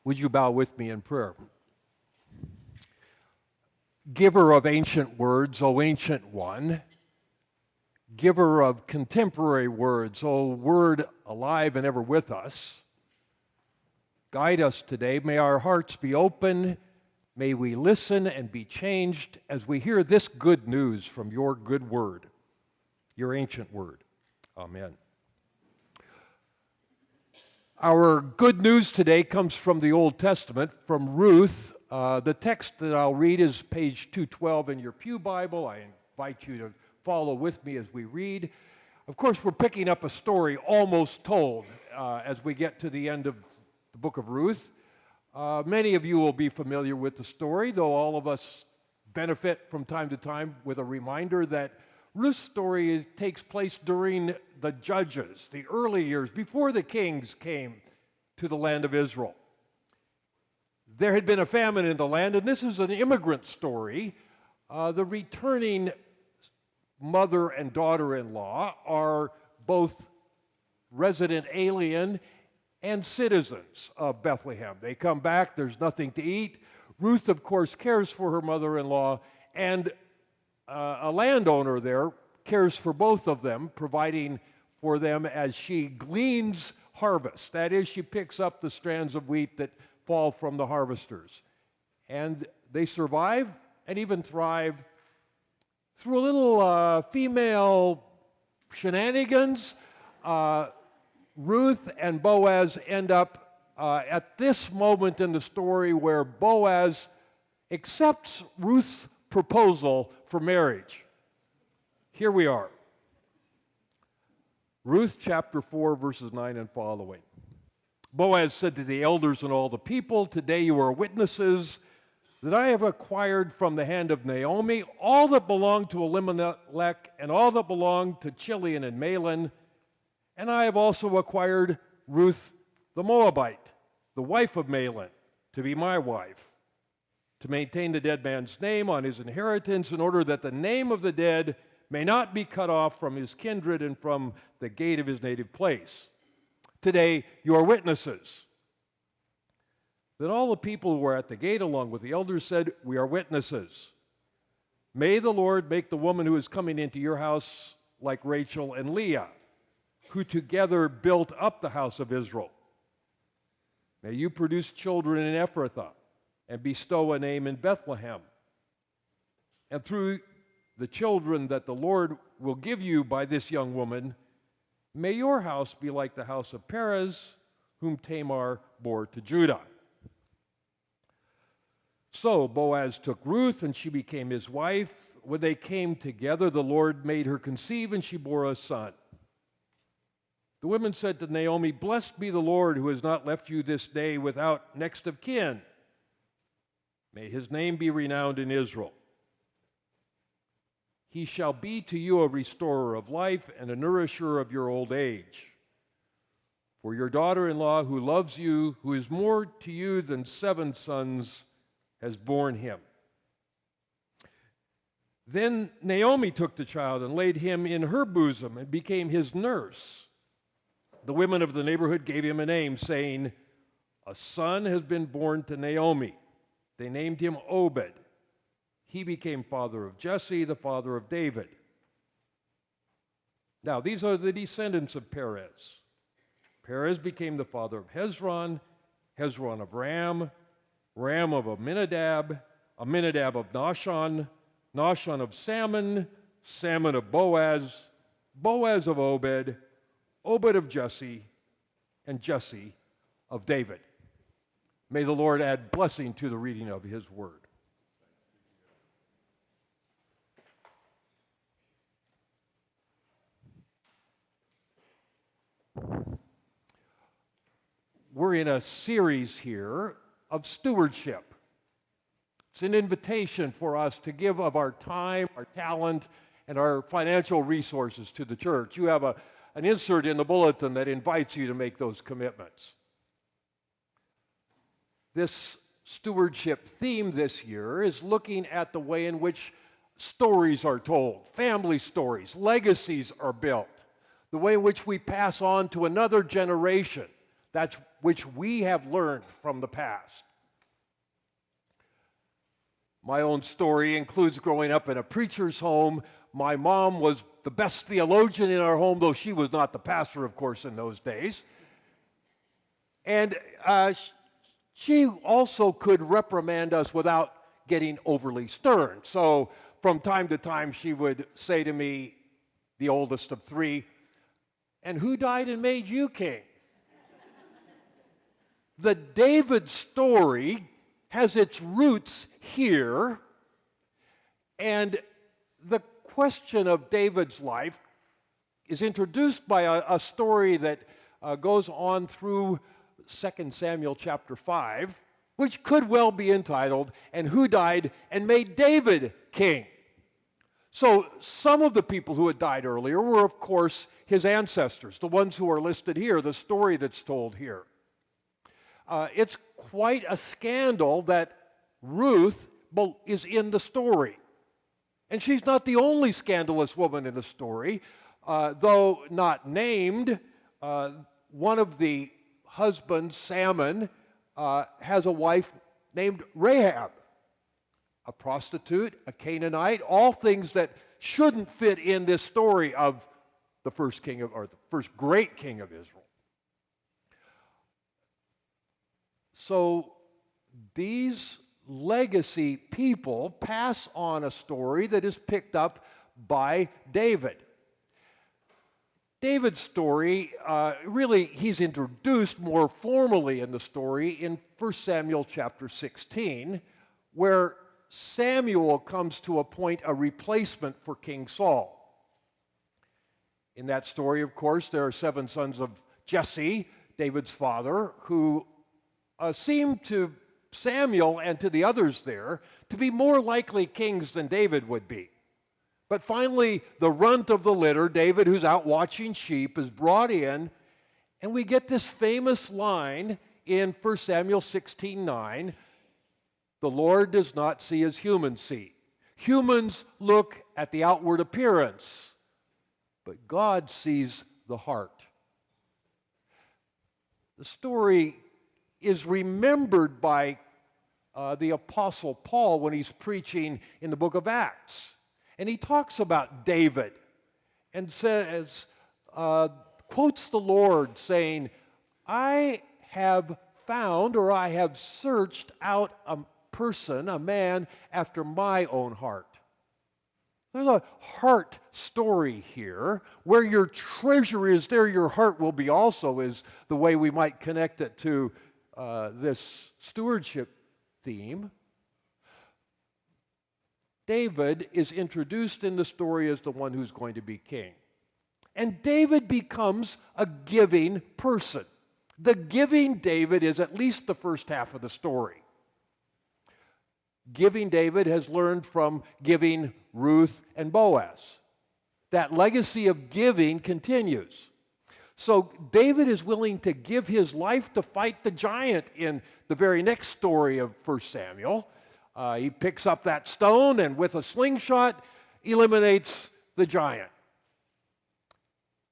Would you bow with me in prayer? Giver of ancient words, O ancient one, giver of contemporary words, O word alive and ever with us, guide us today. May our hearts be open. May we listen and be changed as we hear this good news from your good word, your ancient word. Amen. Our good news today comes from the Old Testament, from Ruth. The text that I'll read is page 212 in your pew Bible. I invite you to follow with me as we read. Of course, we're picking up a story almost told as we get to the end of the book of Ruth. Many of you will be familiar with the story, though all of us benefit from time to time with a reminder that Ruth's story takes place during the Judges, the early years, before the kings came to the land of Israel. There had been a famine in the land, and this is an immigrant story. The returning mother and daughter-in-law are both resident alien and citizens of Bethlehem. They come back, there's nothing to eat. Ruth, of course, cares for her mother-in-law, and a landowner there cares for both of them, providing for them as she gleans harvest. That is, she picks up the strands of wheat that fall from the harvesters. And they survive and even thrive through a little female shenanigans. Ruth and Boaz end up at this moment in the story where Boaz accepts Ruth's proposal for marriage. Here we are. Ruth chapter 4, verses 9 and following. Boaz said to the elders and all the people, "Today you are witnesses that I have acquired from the hand of Naomi all that belonged to Elimelech and all that belonged to Chilion and Mahlon, and I have also acquired Ruth the Moabite, the wife of Mahlon, to be my wife, to maintain the dead man's name on his inheritance, in order that the name of the dead may not be cut off from his kindred and from the gate of his native place. Today you are witnesses." Then all the people who were at the gate along with the elders said, "We are witnesses. May the Lord make the woman who is coming into your house like Rachel and Leah, who together built up the house of Israel. May you produce children in Ephrathah, and bestow a name in Bethlehem. And through the children that the Lord will give you by this young woman, may your house be like the house of Perez, whom Tamar bore to Judah." So Boaz took Ruth, and she became his wife. When they came together, the Lord made her conceive, and she bore a son. The women said to Naomi, "Blessed be the Lord, who has not left you this day without next of kin. May his name be renowned in Israel. He shall be to you a restorer of life and a nourisher of your old age. For your daughter-in-law, who loves you, who is more to you than 7 sons, has borne him." Then Naomi took the child and laid him in her bosom and became his nurse. The women of the neighborhood gave him a name, saying, "A son has been born to Naomi." They named him Obed. He became father of Jesse, the father of David. Now, these are the descendants of Perez. Perez became the father of Hezron, Hezron of Ram, Ram of Amminadab, Amminadab of Nahshon, Nahshon of Salmon, Salmon of Boaz, Boaz of Obed, Obed of Jesse, and Jesse of David. May the Lord add blessing to the reading of his word. We're in a series here of stewardship. It's an invitation for us to give of our time, our talent, and our financial resources to the church. You have an insert in the bulletin that invites you to make those commitments. This stewardship theme this year is looking at the way in which stories are told, family stories, legacies are built, the way in which we pass on to another generation. That's which we have learned from the past. My own story includes growing up in a preacher's home. My mom was the best theologian in our home, though she was not the pastor, of course, in those days. And she also could reprimand us without getting overly stern. So from time to time, she would say to me, the oldest of three, "And who died and made you king?" The David story has its roots here, and the question of David's life is introduced by a story that goes on through 2 Samuel chapter 5, which could well be entitled, "And Who Died and Made David King?" So some of the people who had died earlier were, of course, his ancestors, the ones who are listed here, the story that's told here. It's quite a scandal that Ruth is in the story. And she's not the only scandalous woman in the story. Though not named, one of the husbands, Salmon, has a wife named Rahab, a prostitute, a Canaanite, all things that shouldn't fit in this story of the first great king of Israel. So these legacy people pass on a story that is picked up by David. David's story, really, he's introduced more formally in the story in 1 Samuel chapter 16, where Samuel comes to appoint a replacement for King Saul. In that story, of course, there are 7 sons of Jesse, David's father, who seem to Samuel and to the others there to be more likely kings than David would be. But finally, the runt of the litter, David, who's out watching sheep, is brought in, and we get this famous line in 1 Samuel 16:9, "The Lord does not see as humans see." Humans look at the outward appearance, but God sees the heart. The story is remembered by the Apostle Paul when he's preaching in the book of Acts. And he talks about David and says, quotes the Lord saying, "I have found, or I have searched out a person, a man after my own heart." There's a heart story here. Where your treasure is, there your heart will be also, is the way we might connect it to this stewardship theme. David is introduced in the story as the one who's going to be king. And David becomes a giving person. The giving David is at least the first half of the story. Giving David has learned from giving Ruth and Boaz. That legacy of giving continues. So David is willing to give his life to fight the giant in the very next story of 1 Samuel. He picks up that stone and with a slingshot eliminates the giant.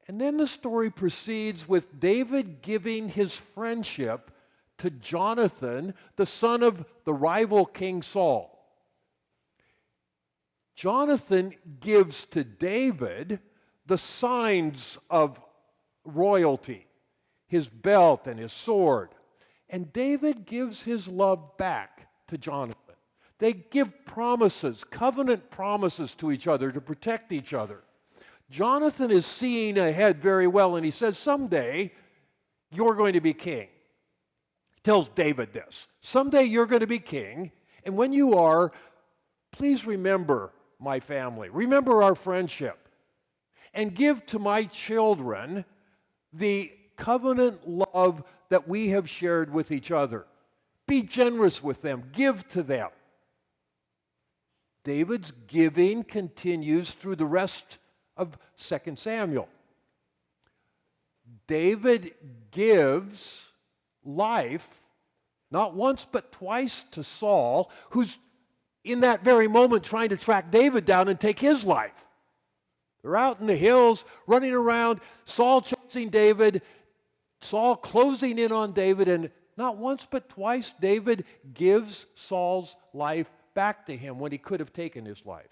And then the story proceeds with David giving his friendship to Jonathan, the son of the rival King Saul. Jonathan gives to David the signs of royalty, his belt and his sword. And David gives his love back to Jonathan. They give promises, covenant promises to each other to protect each other. Jonathan is seeing ahead very well, and he says, "Someday you're going to be king." He tells David this. "Someday you're going to be king, and when you are, please remember my family. Remember our friendship. And give to my children the covenant love that we have shared with each other. Be generous with them. Give to them." David's giving continues through the rest of 2 Samuel. David gives life, not once but twice, to Saul, who's in that very moment trying to track David down and take his life. They're out in the hills, running around, Saul chasing David. Saul closing in on David, and not once but twice, David gives Saul's life back to him when he could have taken his life.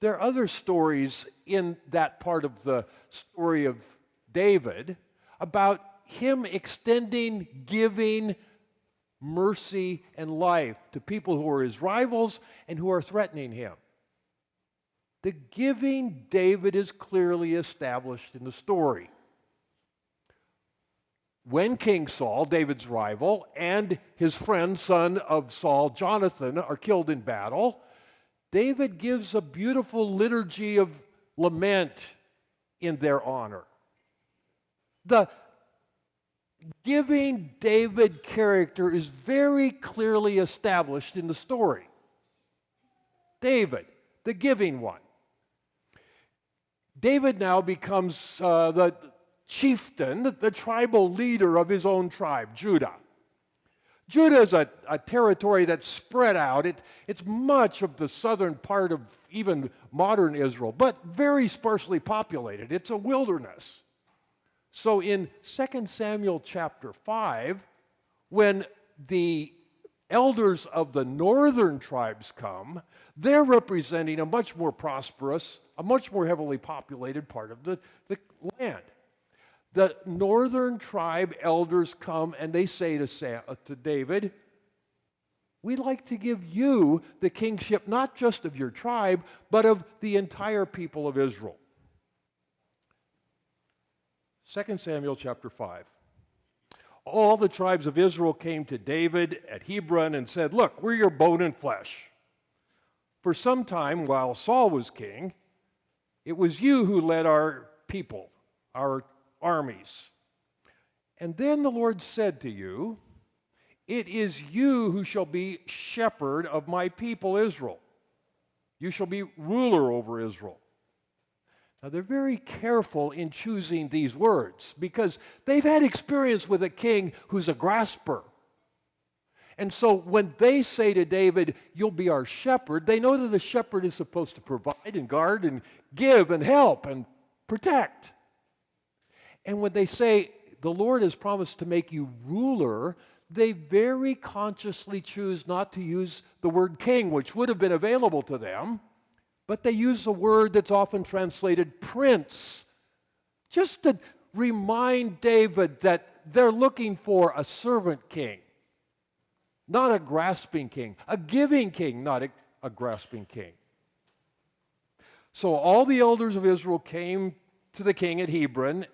There are other stories in that part of the story of David about him extending, giving mercy and life to people who are his rivals and who are threatening him. The giving David is clearly established in the story. When King Saul, David's rival, and his friend, son of Saul, Jonathan, are killed in battle, David gives a beautiful liturgy of lament in their honor. The giving David character is very clearly established in the story. David, the giving one. David now becomes the chieftain, the tribal leader of his own tribe, Judah. Judah is a territory that's spread out. It's much of the southern part of even modern Israel, but very sparsely populated. It's a wilderness. So in 2 Samuel chapter 5, when the elders of the northern tribes come, they're representing a much more prosperous, a much more heavily populated part of the land. The northern tribe elders come and they say to David, we'd like to give you the kingship not just of your tribe, but of the entire people of Israel. 2 Samuel chapter 5. All the tribes of Israel came to David at Hebron and said, look, we're your bone and flesh. For some time while Saul was king, it was you who led our people, our armies. And then the Lord said to you, it is you who shall be shepherd of my people Israel. You shall be ruler over Israel. Now, they're very careful in choosing these words because they've had experience with a king who's a grasper. And so when they say to David, you'll be our shepherd, they know that the shepherd is supposed to provide and guard and give and help and protect. And when they say, the Lord has promised to make you ruler, they very consciously choose not to use the word king, which would have been available to them. But they use a word that's often translated prince, just to remind David that they're looking for a servant king, not a grasping king, a giving king, not a grasping king. So all the elders of Israel came to the king at Hebron,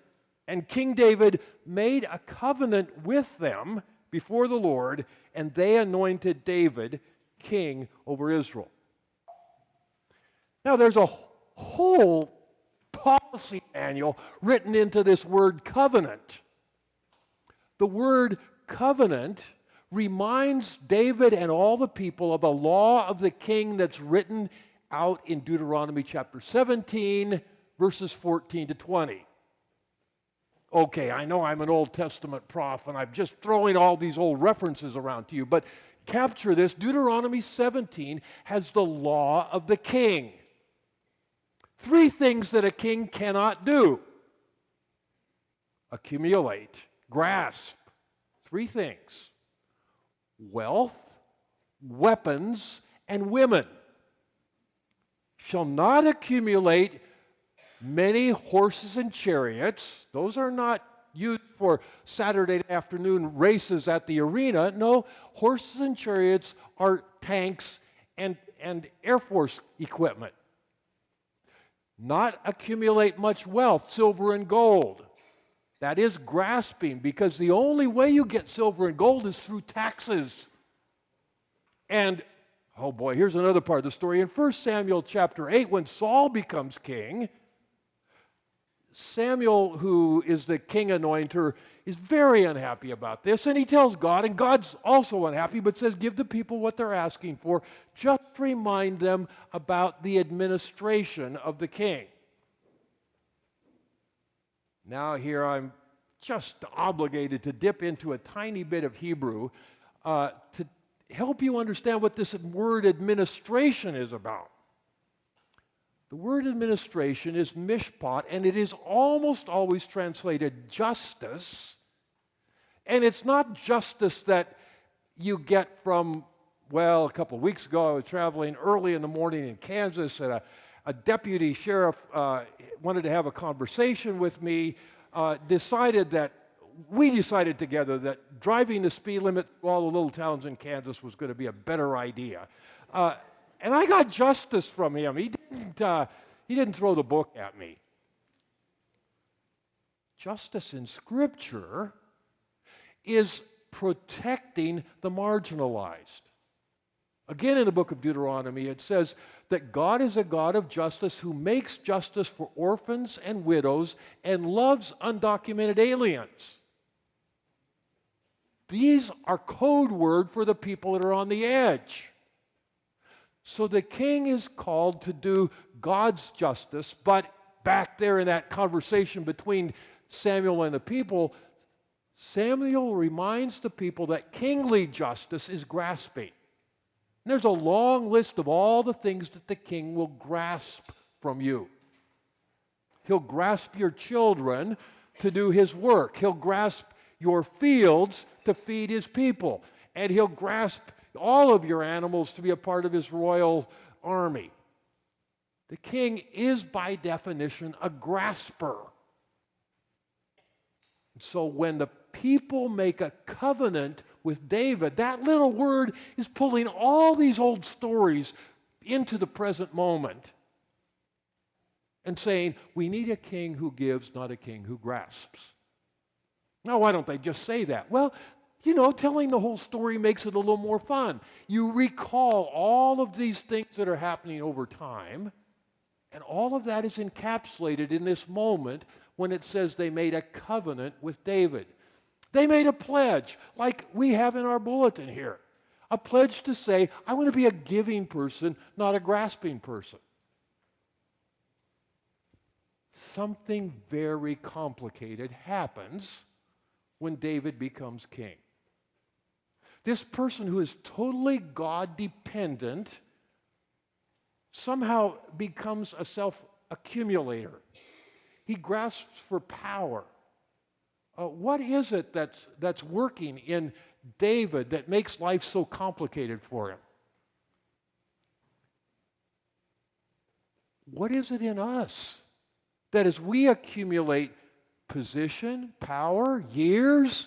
and King David made a covenant with them before the Lord, and they anointed David king over Israel. Now, there's a whole policy manual written into this word covenant. The word covenant reminds David and all the people of the law of the king that's written out in Deuteronomy chapter 17, verses 14 to 20. Okay, I know I'm an Old Testament prof, and I'm just throwing all these old references around to you, but capture this. Deuteronomy 17 has the law of the king. 3 things that a king cannot do: accumulate, grasp. 3 things: wealth, weapons, and women. Shall not accumulate many horses and chariots. Those are not used for Saturday afternoon races at the arena. No, horses and chariots are tanks and Air Force equipment. Not accumulate much wealth, silver and gold. That is grasping, because the only way you get silver and gold is through taxes. And, oh boy, here's another part of the story. In 1 Samuel chapter 8, when Saul becomes king, Samuel, who is the king anointer, is very unhappy about this, and he tells God, and God's also unhappy, but says, give the people what they're asking for. Just remind them about the administration of the king. Now here I'm just obligated to dip into a tiny bit of Hebrew to help you understand what this word administration is about. The word administration is mishpat, and it is almost always translated justice. And it's not justice that you get from, well, a couple of weeks ago I was traveling early in the morning in Kansas, and a deputy sheriff wanted to have a conversation with me, we decided together that driving the speed limit through all the little towns in Kansas was going to be a better idea. And I got justice from him. He didn't throw the book at me. Justice in Scripture is protecting the marginalized. Again, in the book of Deuteronomy, it says that God is a God of justice who makes justice for orphans and widows and loves undocumented aliens. These are code word for the people that are on the edge. So the king is called to do God's justice, but back there in that conversation between Samuel and the people, Samuel reminds the people that kingly justice is grasping. And there's a long list of all the things that the king will grasp from you. He'll grasp your children to do his work. He'll grasp your fields to feed his people. And he'll grasp all of your animals to be a part of his royal army. The king is, by definition, a grasper. So when the people make a covenant with David, that little word is pulling all these old stories into the present moment and saying, we need a king who gives, not a king who grasps. Now, why don't they just say that? Well, telling the whole story makes it a little more fun. You recall all of these things that are happening over time, and all of that is encapsulated in this moment when it says they made a covenant with David. They made a pledge, like we have in our bulletin here. A pledge to say, I want to be a giving person, not a grasping person. Something very complicated happens when David becomes king. This person who is totally God-dependent somehow becomes a self-accumulator. He grasps for power. What is it that's working in David that makes life so complicated for him? What is it in us that as we accumulate position, power, years,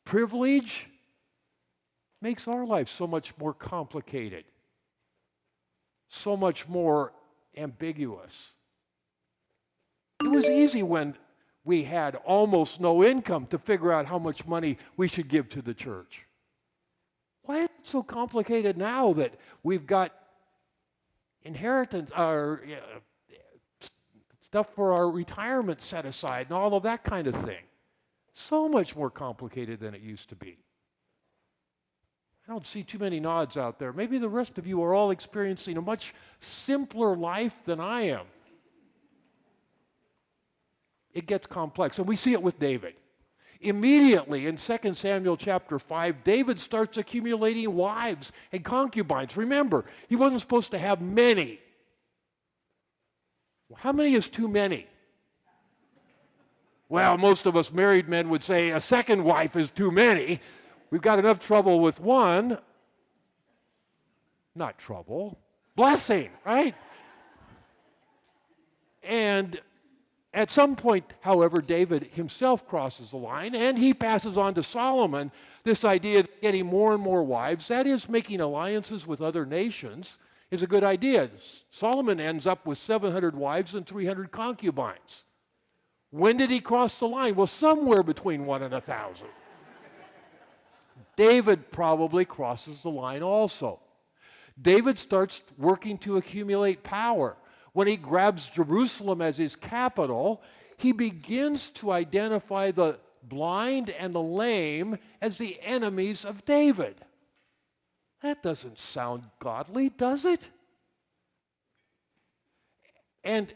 privilege, makes our life so much more complicated, so much more ambiguous? It was easy when we had almost no income to figure out how much money we should give to the church. Why is it so complicated now that we've got inheritance or stuff for our retirement set aside and all of that kind of thing? So much more complicated than it used to be. I don't see too many nods out there. Maybe the rest of you are all experiencing a much simpler life than I am. It gets complex, and we see it with David. Immediately in 2 Samuel chapter 5, David starts accumulating wives and concubines. Remember, he wasn't supposed to have many. How many is too many? Well, most of us married men would say a second wife is too many. We've got enough trouble with one. Not trouble, blessing, right? And at some point, however, David himself crosses the line, and he passes on to Solomon this idea of getting more and more wives, that is, making alliances with other nations, is a good idea. Solomon ends up with 700 wives and 300 concubines. When did he cross the line? Well, somewhere between 1 and 1,000. David probably crosses the line also. David starts working to accumulate power. When he grabs Jerusalem as his capital, he begins to identify the blind and the lame as the enemies of David. That doesn't sound godly, does it? And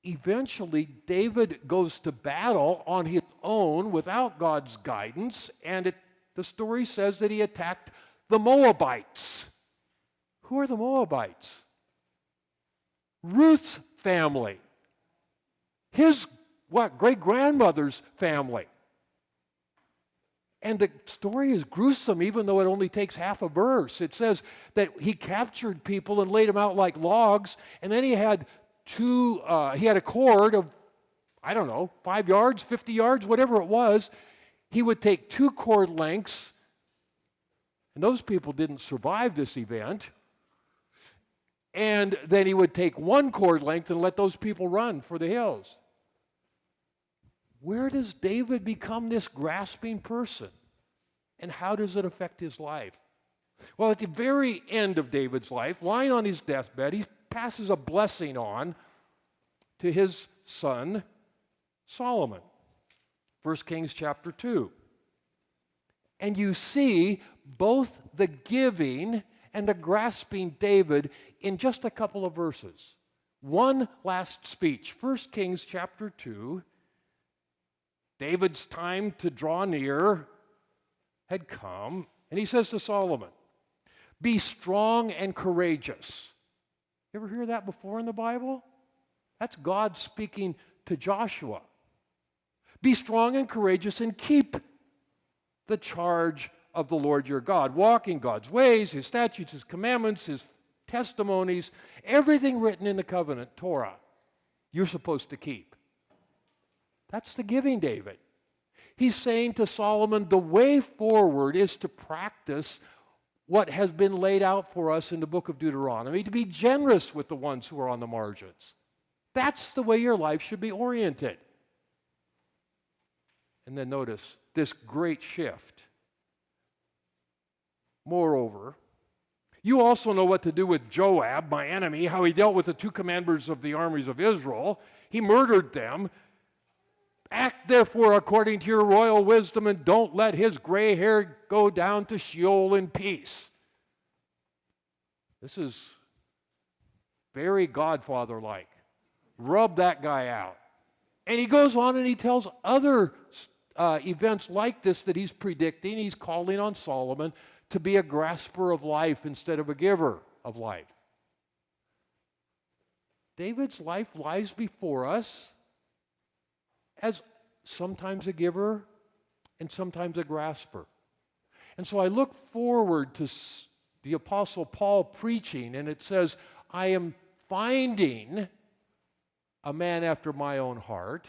eventually, David goes to battle on his own without God's guidance, and the story says that he attacked the Moabites. Who are the Moabites? Ruth's family. His, great-grandmother's family. And the story is gruesome, even though it only takes half a verse. It says that he captured people and laid them out like logs, and then he had a cord of, 5 yards, 50 yards, whatever it was. He would take 2 cord lengths, and those people didn't survive this event. And then he would take 1 cord length and let those people run for the hills. Where does David become this grasping person? And how does it affect his life? Well, at the very end of David's life, lying on his deathbed, he passes a blessing on to his son, Solomon. 1 Kings chapter 2. And you see both the giving and the grasping David in just a couple of verses. One last speech. 1 Kings chapter 2. David's time to draw near had come, and he says to Solomon, "Be strong and courageous." You ever hear that before in the Bible? That's God speaking to Joshua. "Be strong and courageous and keep the charge of the Lord your God. Walk in God's ways, His statutes, His commandments, His testimonies, everything written in the covenant, Torah, you're supposed to keep." That's the giving David. He's saying to Solomon, the way forward is to practice what has been laid out for us in the book of Deuteronomy, to be generous with the ones who are on the margins. That's the way your life should be oriented. And then notice this great shift. "Moreover, you also know what to do with Joab, my enemy, how he dealt with the 2 commanders of the armies of Israel. He murdered them. Act therefore according to your royal wisdom and don't let his gray hair go down to Sheol in peace." This is very Godfather-like. Rub that guy out. And he goes on and he tells other events like this that he's predicting. He's calling on Solomon to be a grasper of life instead of a giver of life. David's life lies before us as sometimes a giver and sometimes a grasper. And so I look forward to the Apostle Paul preaching, and it says, "I am finding a man after my own heart,"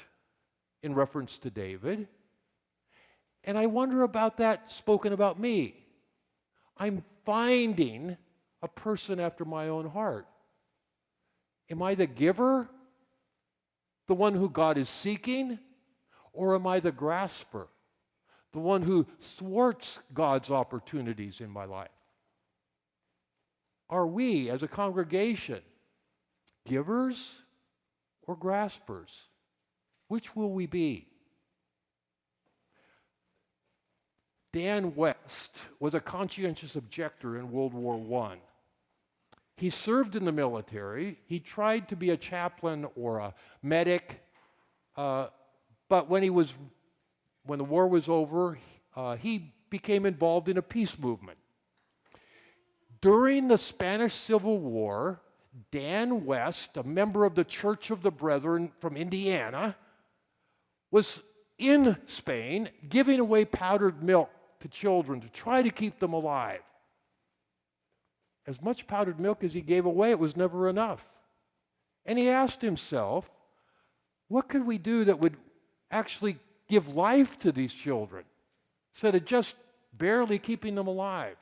in reference to David. And I wonder about that spoken about me. I'm finding a person after my own heart. Am I the giver? The one who God is seeking? Or am I the grasper? The one who thwarts God's opportunities in my life? Are we, as a congregation, givers or graspers? Which will we be? Dan West was a conscientious objector in World War I. He served in the military. He tried to be a chaplain or a medic, but when the war was over, he became involved in a peace movement. During the Spanish Civil War, Dan West, a member of the Church of the Brethren from Indiana, was in Spain giving away powdered milk to children to try to keep them alive. As much powdered milk as he gave away, it was never enough. And he asked himself, what could we do that would actually give life to these children instead of just barely keeping them alive?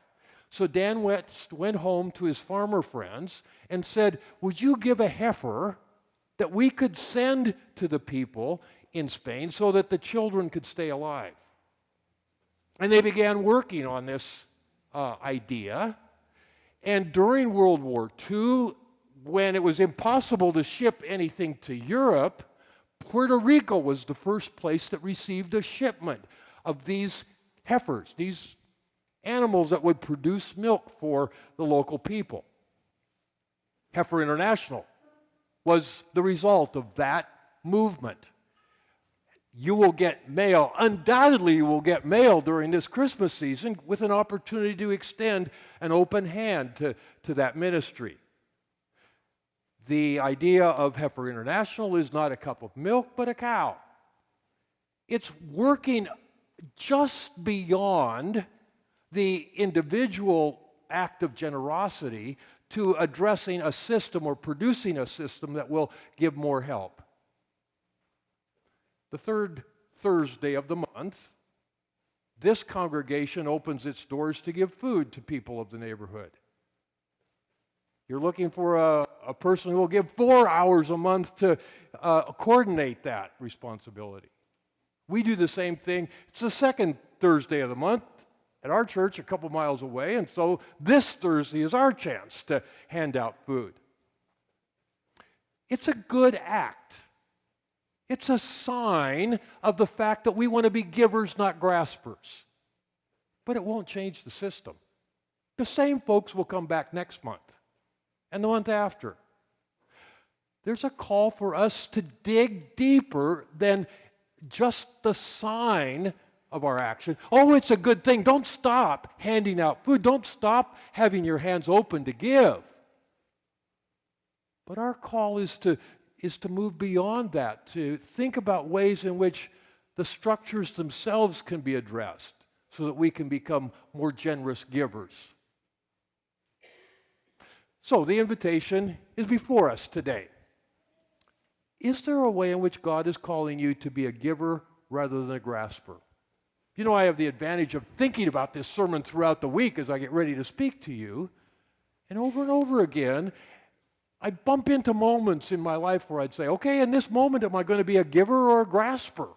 So Dan West went home to his farmer friends and said, would you give a heifer that we could send to the people in Spain so that the children could stay alive? And they began working on this idea. And during World War II, when it was impossible to ship anything to Europe, Puerto Rico was the first place that received a shipment of these heifers, these animals that would produce milk for the local people. Heifer International was the result of that movement. You will get mail, undoubtedly you will get mail during this Christmas season with an opportunity to extend an open hand to that ministry. The idea of Heifer International is not a cup of milk, but a cow. It's working just beyond the individual act of generosity to addressing a system or producing a system that will give more help. The third Thursday of the month, this congregation opens its doors to give food to people of the neighborhood. You're looking for a person who will give 4 hours a month to coordinate that responsibility. We do the same thing. It's the second Thursday of the month at our church a couple miles away, and so this Thursday is our chance to hand out food. It's a good act. It's a sign of the fact that we want to be givers, not graspers. But it won't change the system. The same folks will come back next month and the month after. There's a call for us to dig deeper than just the sign of our action. Oh, it's a good thing. Don't stop handing out food. Don't stop having your hands open to give. But our call is to move beyond that, to think about ways in which the structures themselves can be addressed so that we can become more generous givers. So the invitation is before us today. Is there a way in which God is calling you to be a giver rather than a grasper? You know, I have the advantage of thinking about this sermon throughout the week as I get ready to speak to you. And over again, I bump into moments in my life where I'd say, okay, in this moment, am I going to be a giver or a grasper?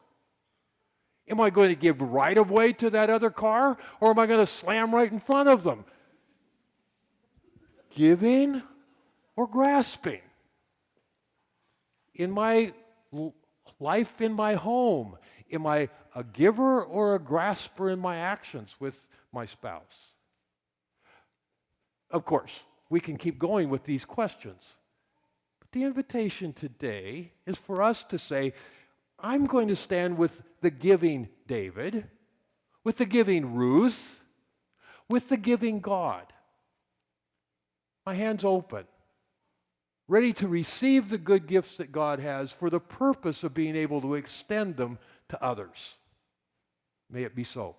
Am I going to give right of way to that other car, or am I going to slam right in front of them? Giving or grasping? In my life in my home, am I a giver or a grasper in my actions with my spouse? Of course, we can keep going with these questions. But the invitation today is for us to say, I'm going to stand with the giving David, with the giving Ruth, with the giving God. My hands open, ready to receive the good gifts that God has for the purpose of being able to extend them to others. May it be so.